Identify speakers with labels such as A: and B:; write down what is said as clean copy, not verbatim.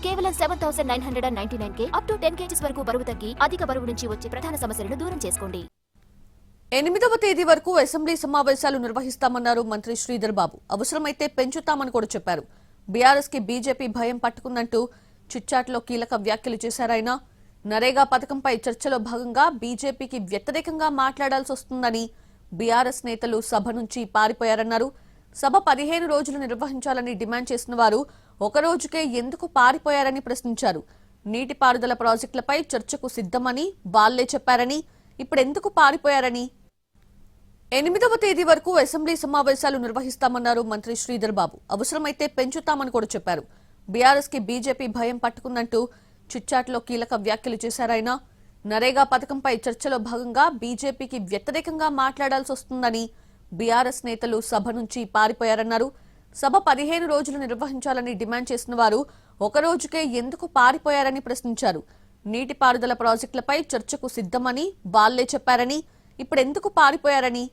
A: కేవలం 7,999 up to 10 kgs వరకు బరువు తగ్గి అధిక బరువు నుంచి వచ్చే ప్రధాన సమస్యలను దూరం చేసుకోండి.
B: 8వ తేదీ వరకు అసెంబ్లీ సమావేశాలు నిర్వహిస్తామన్నారు మంత్రి శ్రీధర్ బాబు. అవసరమైతే పెంచుతామని కూడా చెప్పారు. బీఆర్ఎస్ కి బీజేపీ భయం పట్టుకుందంటూ చిట్చాట్లో కీలక వ్యాఖ్యలు చేశారాయన. నరేగా పథకంపై చర్చలో భాగంగా బీజేపీకి వ్యతిరేకంగా మాట్లాడాల్సి వస్తుందని బీఆర్ఎస్ నేతలు సభ నుంచి పారిపోయారన్నారు. సభ 15 రోజులు నిర్వహించాలని డిమాండ్ చేసిన వారు ఒక రోజుకే ఎందుకు పారిపోయారని ప్రశ్నించారు. నీటిపారుదల ప్రాజెక్టులపై చర్చకు సిద్ధమని వాళ్లే చెప్పారని, ఇప్పుడెందుకు పారిపోయారని 8వ తేదీ వరకు అసెంబ్లీ సమావేశాలు నిర్వహిస్తామన్నారు మంత్రి శ్రీధర్ బాబు. అవసరమైతే పెంచుతామని కూడా చెప్పారు. బీఆర్ఎస్ కి బీజేపీ భయం పట్టుకుందంటూ చిట్చాట్లో కీలక వ్యాఖ్యలు చేశారాయన. నరేగా పథకంపై చర్చలో భాగంగా బీజేపీకి వ్యతిరేకంగా మాట్లాడాల్సి వస్తుందని బీఆర్ఎస్ నేతలు సభ నుంచి పారిపోయారన్నారు. సభ 15 రోజులు నిర్వహించాలని డిమాండ్ చేసిన వారు ఒక రోజుకే ఎందుకు పారిపోయారని ప్రశ్నించారు. నీటిపారుదల ప్రాజెక్టులపై చర్చకు సిద్ధమని వాళ్లే చెప్పారని, ఇప్పుడెందుకు పారిపోయారని